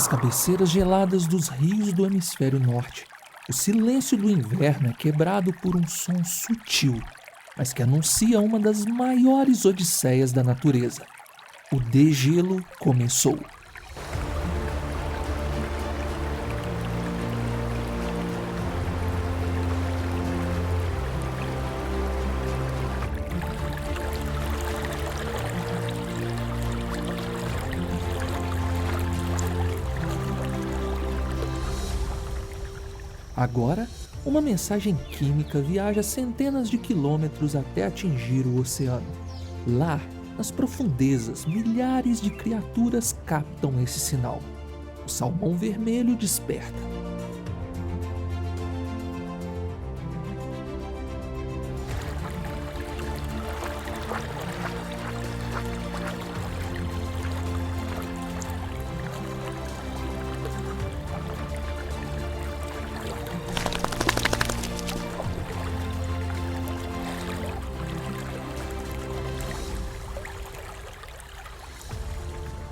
Nas cabeceiras geladas dos rios do hemisfério norte, o silêncio do inverno é quebrado por um som sutil, mas que anuncia uma das maiores odisseias da natureza. O degelo começou. Agora, uma mensagem química viaja centenas de quilômetros até atingir o oceano. Lá, nas profundezas, milhares de criaturas captam esse sinal. O salmão vermelho desperta.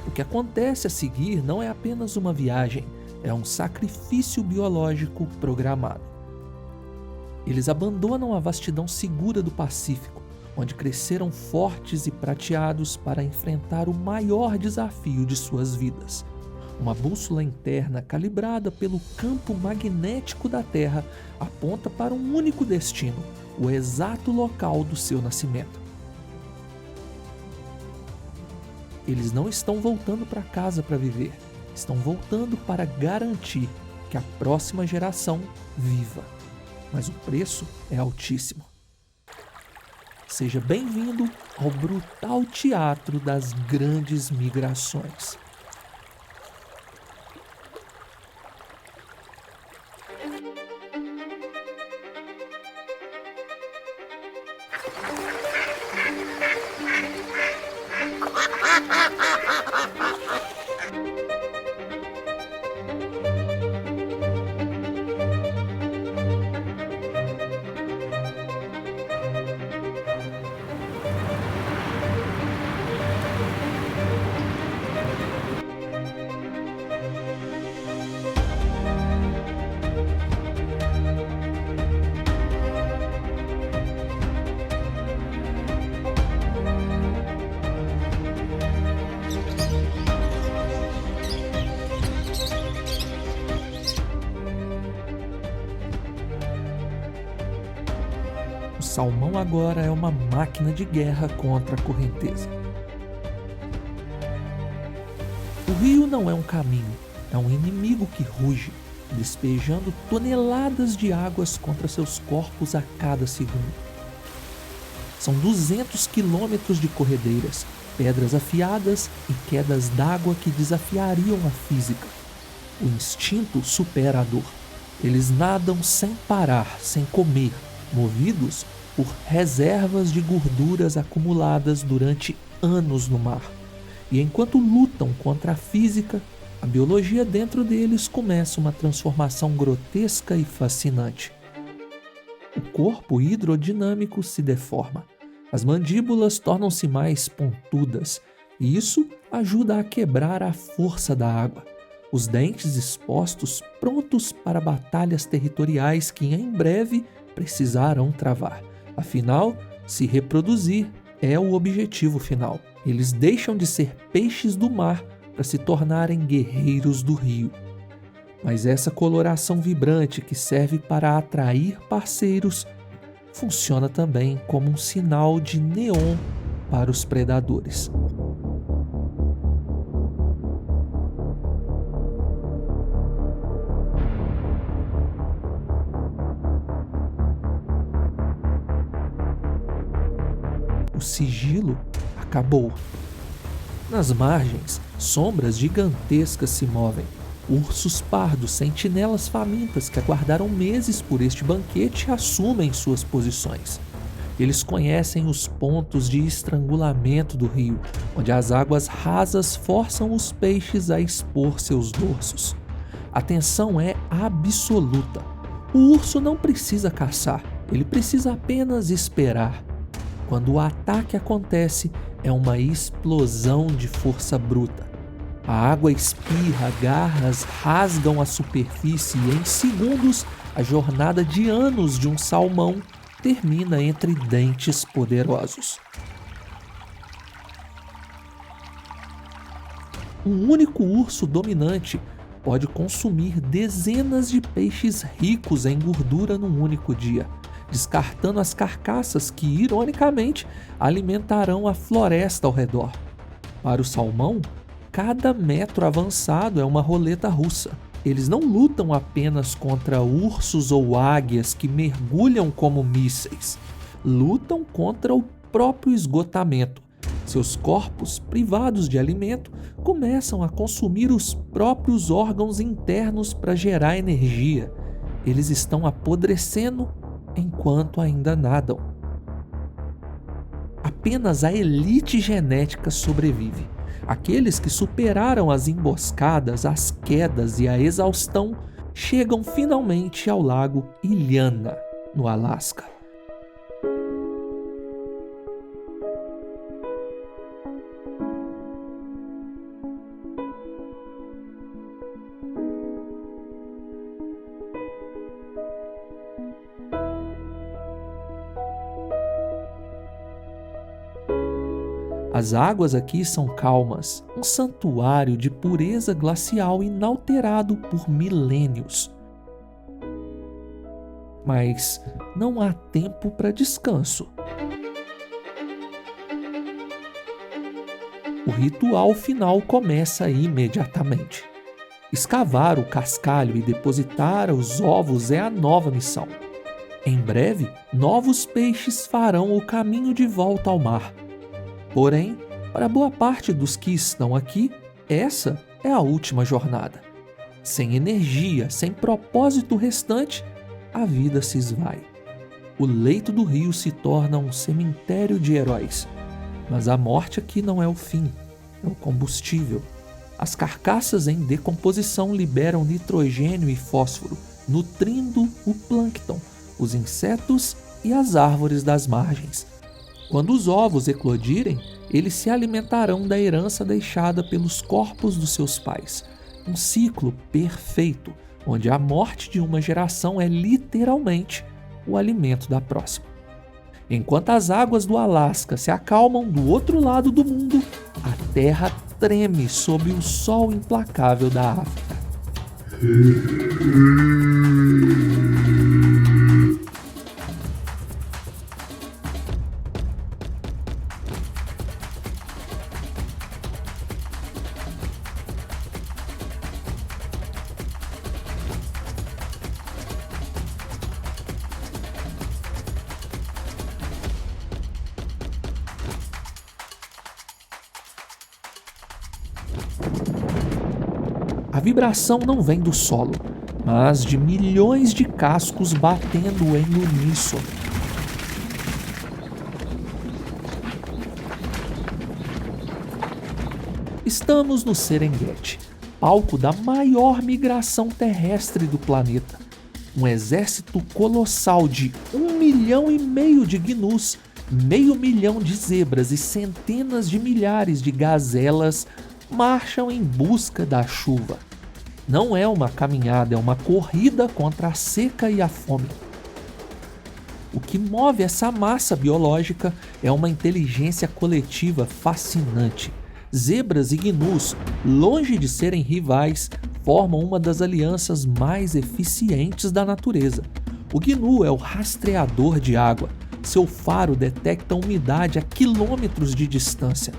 O que acontece a seguir não é apenas uma viagem, é um sacrifício biológico programado. Eles abandonam a vastidão segura do Pacífico, onde cresceram fortes e prateados para enfrentar o maior desafio de suas vidas. Uma bússola interna calibrada pelo campo magnético da Terra aponta para um único destino, o exato local do seu nascimento. Eles não estão voltando para casa para viver, estão voltando para garantir que a próxima geração viva. Mas o preço é altíssimo. Seja bem-vindo ao brutal teatro das grandes migrações. O salmão agora é uma máquina de guerra contra a correnteza. O rio não é um caminho, é um inimigo que ruge, despejando toneladas de águas contra seus corpos a cada segundo. São 200 quilômetros de corredeiras, pedras afiadas e quedas d'água que desafiariam a física. O instinto supera a dor. Eles nadam sem parar, sem comer, movidos por reservas de gorduras acumuladas durante anos no mar. E enquanto lutam contra a física, a biologia dentro deles começa uma transformação grotesca e fascinante. O corpo hidrodinâmico se deforma, as mandíbulas tornam-se mais pontudas, e isso ajuda a quebrar a força da água. Os dentes expostos, prontos para batalhas territoriais que em breve precisarão travar. Afinal, se reproduzir é o objetivo final. Eles deixam de ser peixes do mar para se tornarem guerreiros do rio. Mas essa coloração vibrante que serve para atrair parceiros funciona também como um sinal de neon para os predadores. O sigilo acabou. Nas margens, sombras gigantescas se movem. Ursos pardos, sentinelas famintas que aguardaram meses por este banquete assumem suas posições. Eles conhecem os pontos de estrangulamento do rio, onde as águas rasas forçam os peixes a expor seus dorsos. A tensão é absoluta. O urso não precisa caçar, ele precisa apenas esperar. Quando o ataque acontece, é uma explosão de força bruta. A água espirra, garras rasgam a superfície e em segundos a jornada de anos de um salmão termina entre dentes poderosos. Um único urso dominante pode consumir dezenas de peixes ricos em gordura num único dia, descartando as carcaças que, ironicamente, alimentarão a floresta ao redor. Para o salmão, cada metro avançado é uma roleta russa. Eles não lutam apenas contra ursos ou águias que mergulham como mísseis. Lutam contra o próprio esgotamento. Seus corpos, privados de alimento, começam a consumir os próprios órgãos internos para gerar energia. Eles estão apodrecendo enquanto ainda nadam. Apenas a elite genética sobrevive. Aqueles que superaram as emboscadas, as quedas e a exaustão chegam finalmente ao lago Iliana, no Alasca. As águas aqui são calmas, um santuário de pureza glacial inalterado por milênios. Mas não há tempo para descanso. O ritual final começa imediatamente. Escavar o cascalho e depositar os ovos é a nova missão. Em breve, novos peixes farão o caminho de volta ao mar. Porém, para boa parte dos que estão aqui, essa é a última jornada. Sem energia, sem propósito restante, a vida se esvai. O leito do rio se torna um cemitério de heróis. Mas a morte aqui não é o fim, é o combustível. As carcaças em decomposição liberam nitrogênio e fósforo, nutrindo o plâncton, os insetos e as árvores das margens. Quando os ovos eclodirem, eles se alimentarão da herança deixada pelos corpos dos seus pais. Um ciclo perfeito, onde a morte de uma geração é literalmente o alimento da próxima. Enquanto as águas do Alasca se acalmam do outro lado do mundo, a Terra treme sob o sol implacável da África. A vibração não vem do solo, mas de milhões de cascos batendo em uníssono. Estamos no Serengeti, palco da maior migração terrestre do planeta. Um exército colossal de 1,5 milhão de gnus, 500 mil de zebras e centenas de milhares de gazelas marcham em busca da chuva. Não é uma caminhada, é uma corrida contra a seca e a fome. O que move essa massa biológica é uma inteligência coletiva fascinante. Zebras e gnus, longe de serem rivais, formam uma das alianças mais eficientes da natureza. O gnu é o rastreador de água. Seu faro detecta a umidade a quilômetros de distância.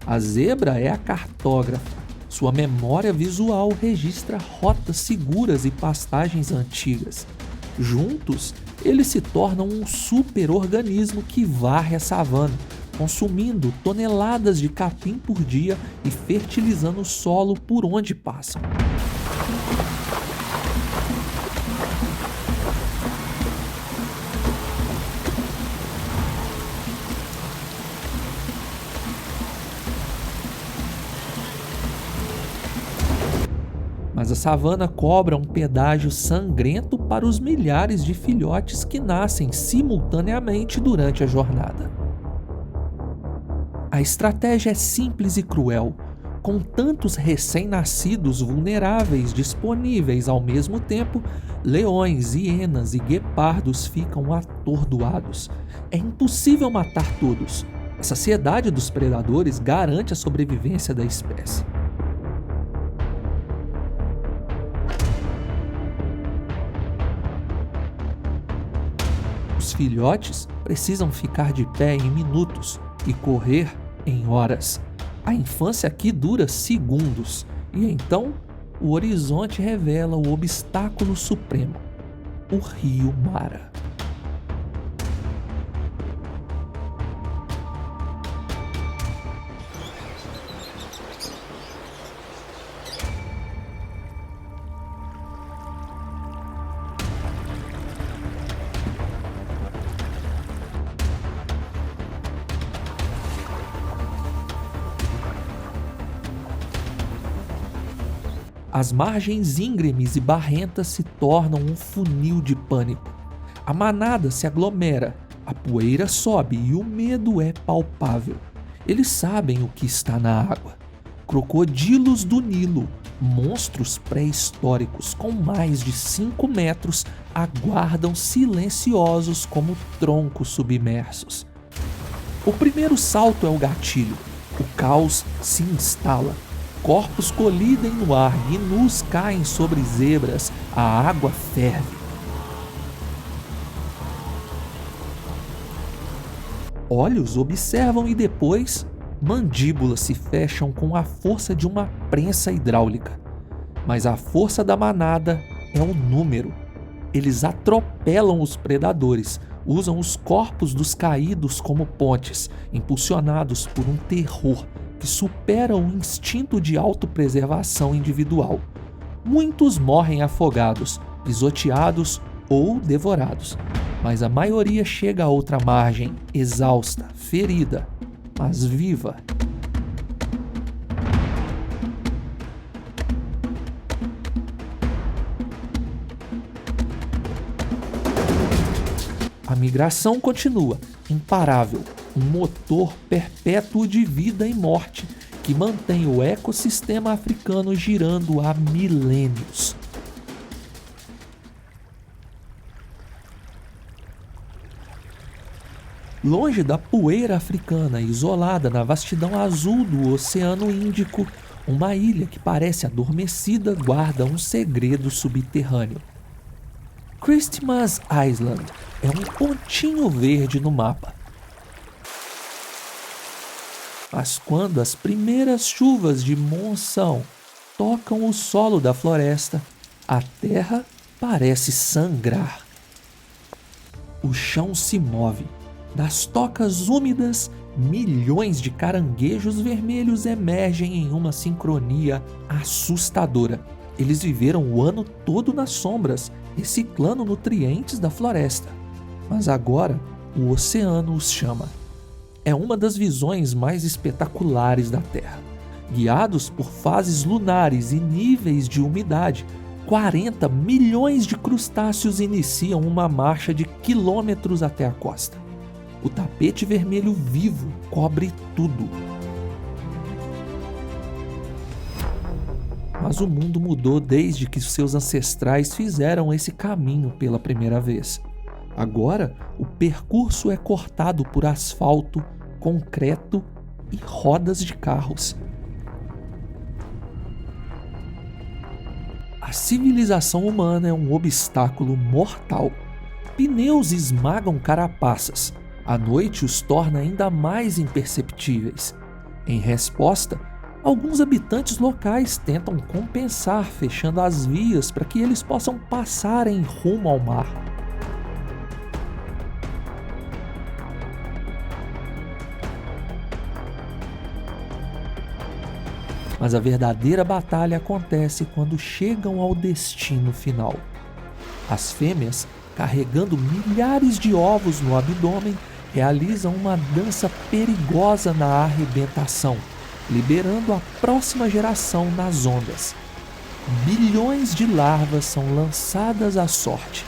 A zebra é a cartógrafa. Sua memória visual registra rotas seguras e pastagens antigas. Juntos, eles se tornam um super-organismo que varre a savana, consumindo toneladas de capim por dia e fertilizando o solo por onde passam. Mas a savana cobra um pedágio sangrento para os milhares de filhotes que nascem simultaneamente durante a jornada. A estratégia é simples e cruel. Com tantos recém-nascidos vulneráveis disponíveis ao mesmo tempo, leões, hienas e guepardos ficam atordoados. É impossível matar todos. A saciedade dos predadores garante a sobrevivência da espécie. Os filhotes precisam ficar de pé em minutos e correr em horas. A infância aqui dura segundos, e então o horizonte revela o obstáculo supremo: o rio Mara. As margens íngremes e barrentas se tornam um funil de pânico. A manada se aglomera, a poeira sobe e o medo é palpável. Eles sabem o que está na água. Crocodilos do Nilo, monstros pré-históricos com mais de 5 metros, aguardam silenciosos como troncos submersos. O primeiro salto é o gatilho. O caos se instala. Corpos colidem no ar, gnus caem sobre zebras, a água ferve. Olhos observam e depois, mandíbulas se fecham com a força de uma prensa hidráulica. Mas a força da manada é o número. Eles atropelam os predadores, usam os corpos dos caídos como pontes, impulsionados por um terror que supera o instinto de autopreservação individual. Muitos morrem afogados, pisoteados ou devorados, mas a maioria chega à outra margem, exausta, ferida, mas viva. A migração continua, imparável, um motor perpétuo de vida e morte que mantém o ecossistema africano girando há milênios. Longe da poeira africana, isolada na vastidão azul do Oceano Índico, uma ilha que parece adormecida guarda um segredo subterrâneo. Christmas Island é um pontinho verde no mapa. Mas quando as primeiras chuvas de monção tocam o solo da floresta, a terra parece sangrar. O chão se move. Das tocas úmidas, milhões de caranguejos vermelhos emergem em uma sincronia assustadora. Eles viveram o ano todo nas sombras, reciclando nutrientes da floresta. Mas agora, o oceano os chama. É uma das visões mais espetaculares da Terra. Guiados por fases lunares e níveis de umidade, 40 milhões de crustáceos iniciam uma marcha de quilômetros até a costa. O tapete vermelho vivo cobre tudo. Mas o mundo mudou desde que seus ancestrais fizeram esse caminho pela primeira vez. Agora, o percurso é cortado por asfalto, concreto e rodas de carros. A civilização humana é um obstáculo mortal. Pneus esmagam carapaças. A noite os torna ainda mais imperceptíveis. Em resposta, alguns habitantes locais tentam compensar fechando as vias para que eles possam passar em rumo ao mar. Mas a verdadeira batalha acontece quando chegam ao destino final. As fêmeas, carregando milhares de ovos no abdômen, realizam uma dança perigosa na arrebentação, liberando a próxima geração nas ondas. Bilhões de larvas são lançadas à sorte.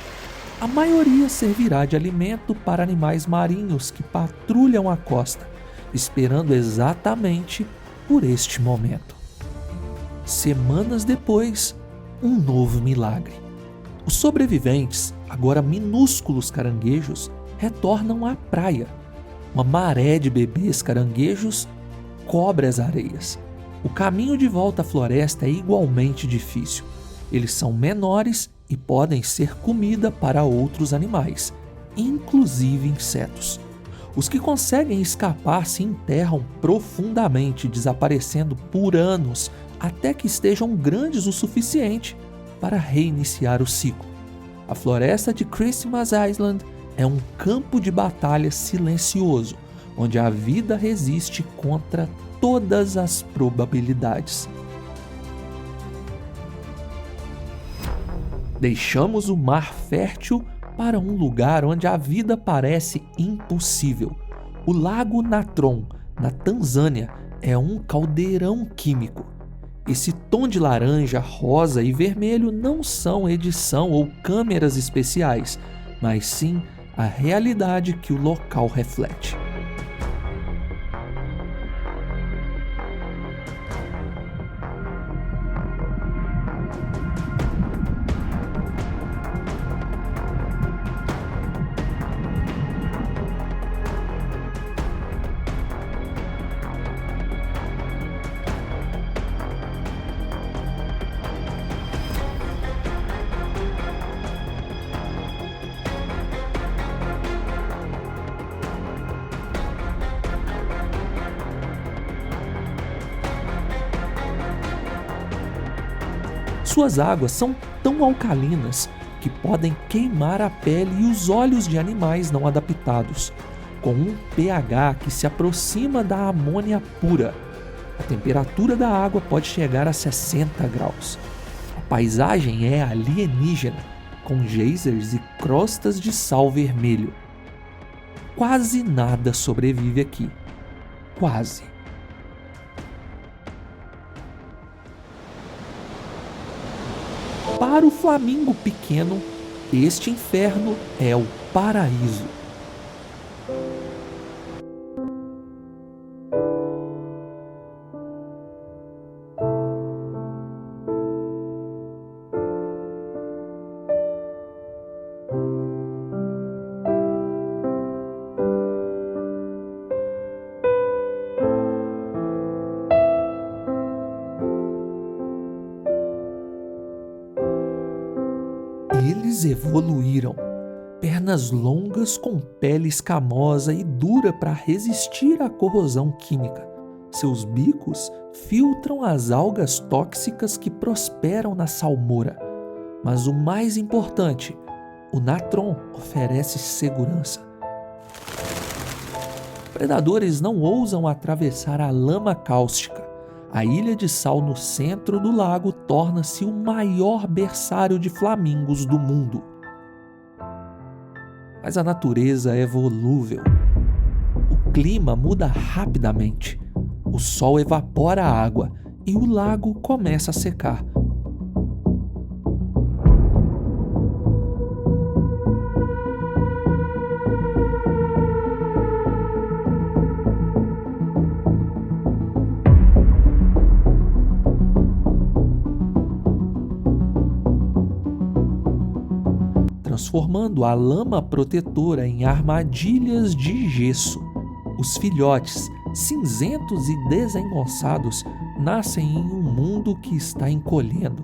A maioria servirá de alimento para animais marinhos que patrulham a costa, esperando exatamente por este momento. Semanas depois, um novo milagre. Os sobreviventes, agora minúsculos caranguejos, retornam à praia. Uma maré de bebês caranguejos cobre as areias. O caminho de volta à floresta é igualmente difícil. Eles são menores e podem ser comida para outros animais, inclusive insetos. Os que conseguem escapar se enterram profundamente, desaparecendo por anos até que estejam grandes o suficiente para reiniciar o ciclo. A floresta de Christmas Island é um campo de batalha silencioso, onde a vida resiste contra todas as probabilidades. Deixamos o mar fértil para um lugar onde a vida parece impossível. O Lago Natron, na Tanzânia, é um caldeirão químico. Esse tom de laranja, rosa e vermelho não são edição ou câmeras especiais, mas sim a realidade que o local reflete. Suas águas são tão alcalinas que podem queimar a pele e os olhos de animais não adaptados, com um pH que se aproxima da amônia pura. A temperatura da água pode chegar a 60 graus. A paisagem é alienígena, com geysers e crostas de sal vermelho. Quase nada sobrevive aqui. Quase. Para o flamingo pequeno, este inferno é o paraíso. Eles evoluíram. Pernas longas com pele escamosa e dura para resistir à corrosão química. Seus bicos filtram as algas tóxicas que prosperam na salmoura. Mas o mais importante, o natron oferece segurança. Predadores não ousam atravessar a lama cáustica. A ilha de sal no centro do lago torna-se o maior berçário de flamingos do mundo. Mas a natureza é volúvel. O clima muda rapidamente. O sol evapora a água e o lago começa a secar. Transformando a lama protetora em armadilhas de gesso. Os filhotes, cinzentos e desengonçados, nascem em um mundo que está encolhendo.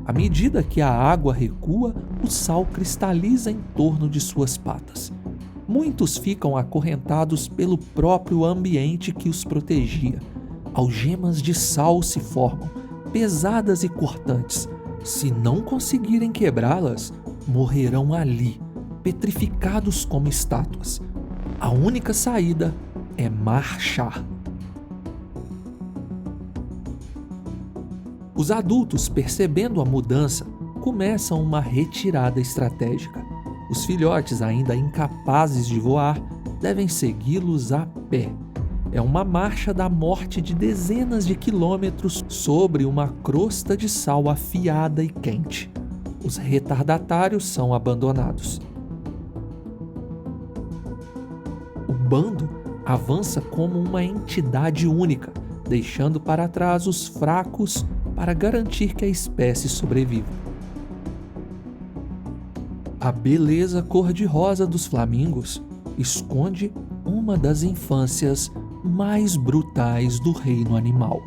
À medida que a água recua, o sal cristaliza em torno de suas patas. Muitos ficam acorrentados pelo próprio ambiente que os protegia. Algemas de sal se formam, pesadas e cortantes. Se não conseguirem quebrá-las, morrerão ali, petrificados como estátuas. A única saída é marchar. Os adultos, percebendo a mudança, começam uma retirada estratégica. Os filhotes, ainda incapazes de voar, devem segui-los a pé. É uma marcha da morte de dezenas de quilômetros sobre uma crosta de sal afiada e quente. Os retardatários são abandonados. O bando avança como uma entidade única, deixando para trás os fracos para garantir que a espécie sobreviva. A beleza cor-de-rosa dos flamingos esconde uma das infâncias mais brutais do reino animal.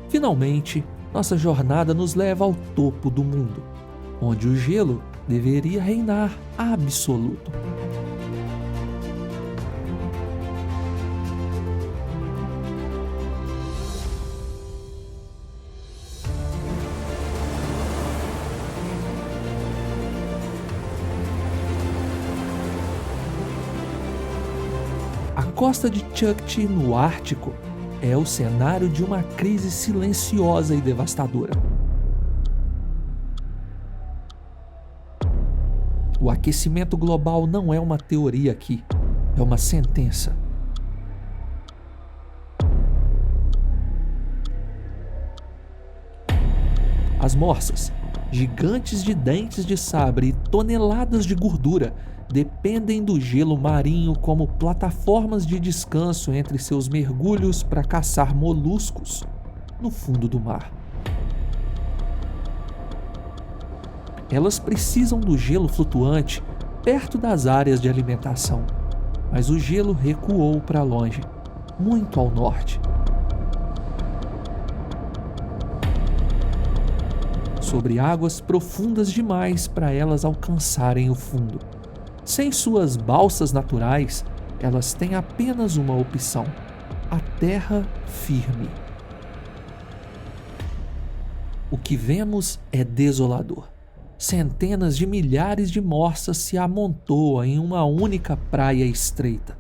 Finalmente, nossa jornada nos leva ao topo do mundo, onde o gelo deveria reinar absoluto. A costa de Chukchi, no Ártico, é o cenário de uma crise silenciosa e devastadora. O aquecimento global não é uma teoria aqui, é uma sentença. As morsas, gigantes de dentes de sabre e toneladas de gordura, dependem do gelo marinho como plataformas de descanso entre seus mergulhos para caçar moluscos no fundo do mar. Elas precisam do gelo flutuante perto das áreas de alimentação, mas o gelo recuou para longe, muito ao norte. Sobre águas profundas demais para elas alcançarem o fundo. Sem suas balsas naturais, elas têm apenas uma opção: a terra firme. O que vemos é desolador. Centenas de milhares de morsas se amontoam em uma única praia estreita.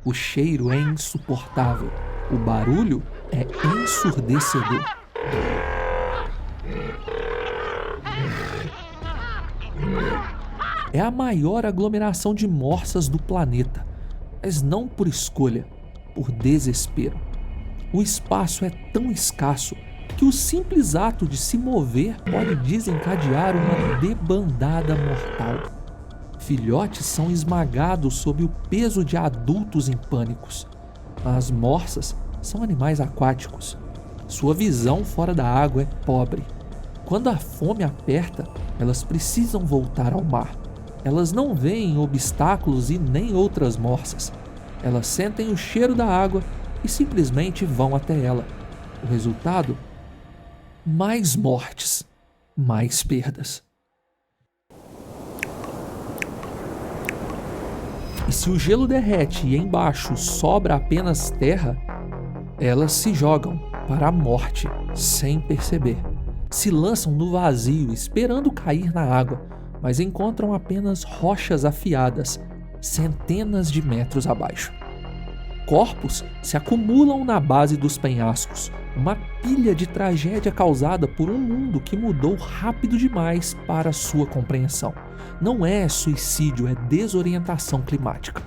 O cheiro é insuportável. O barulho é ensurdecedor. É a maior aglomeração de morsas do planeta, mas não por escolha, por desespero. O espaço é tão escasso que o simples ato de se mover pode desencadear uma debandada mortal. Filhotes são esmagados sob o peso de adultos em pânicos. As morsas são animais aquáticos. Sua visão fora da água é pobre. Quando a fome aperta, elas precisam voltar ao mar. Elas não veem obstáculos e nem outras morsas. Elas sentem o cheiro da água e simplesmente vão até ela. O resultado? Mais mortes, mais perdas. E se o gelo derrete e embaixo sobra apenas terra, elas se jogam para a morte sem perceber. Se lançam no vazio esperando cair na água, mas encontram apenas rochas afiadas, centenas de metros abaixo. Corpos se acumulam na base dos penhascos, uma pilha de tragédia causada por um mundo que mudou rápido demais para sua compreensão. Não é suicídio, é desorientação climática.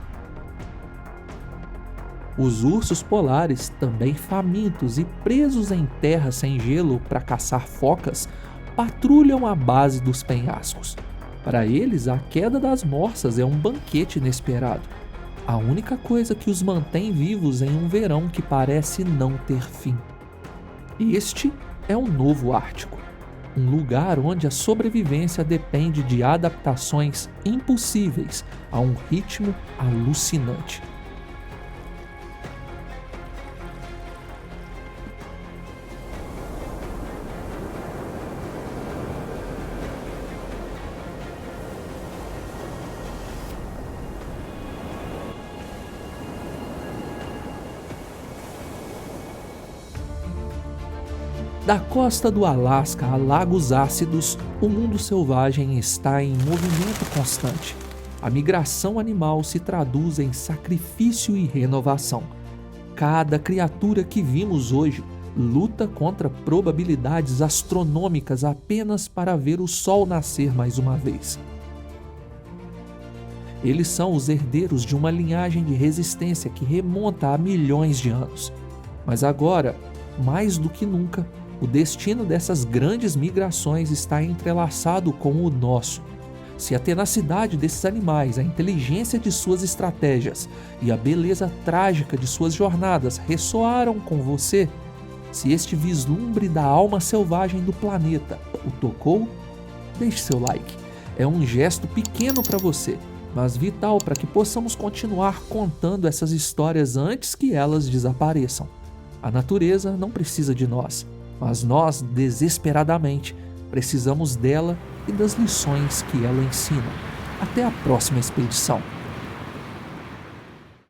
Os ursos polares, também famintos e presos em terra sem gelo para caçar focas, patrulham a base dos penhascos. Para eles, a queda das morsas é um banquete inesperado. A única coisa que os mantém vivos em um verão que parece não ter fim. Este é o Novo Ártico, um lugar onde a sobrevivência depende de adaptações impossíveis a um ritmo alucinante. Da costa do Alasca a lagos ácidos, o mundo selvagem está em movimento constante. A migração animal se traduz em sacrifício e renovação. Cada criatura que vimos hoje luta contra probabilidades astronômicas apenas para ver o sol nascer mais uma vez. Eles são os herdeiros de uma linhagem de resistência que remonta a milhões de anos. Mas agora, mais do que nunca, o destino dessas grandes migrações está entrelaçado com o nosso. Se a tenacidade desses animais, a inteligência de suas estratégias e a beleza trágica de suas jornadas ressoaram com você, se este vislumbre da alma selvagem do planeta o tocou, deixe seu like. É um gesto pequeno para você, mas vital para que possamos continuar contando essas histórias antes que elas desapareçam. A natureza não precisa de nós, mas nós, desesperadamente, precisamos dela e das lições que ela ensina. Até a próxima expedição!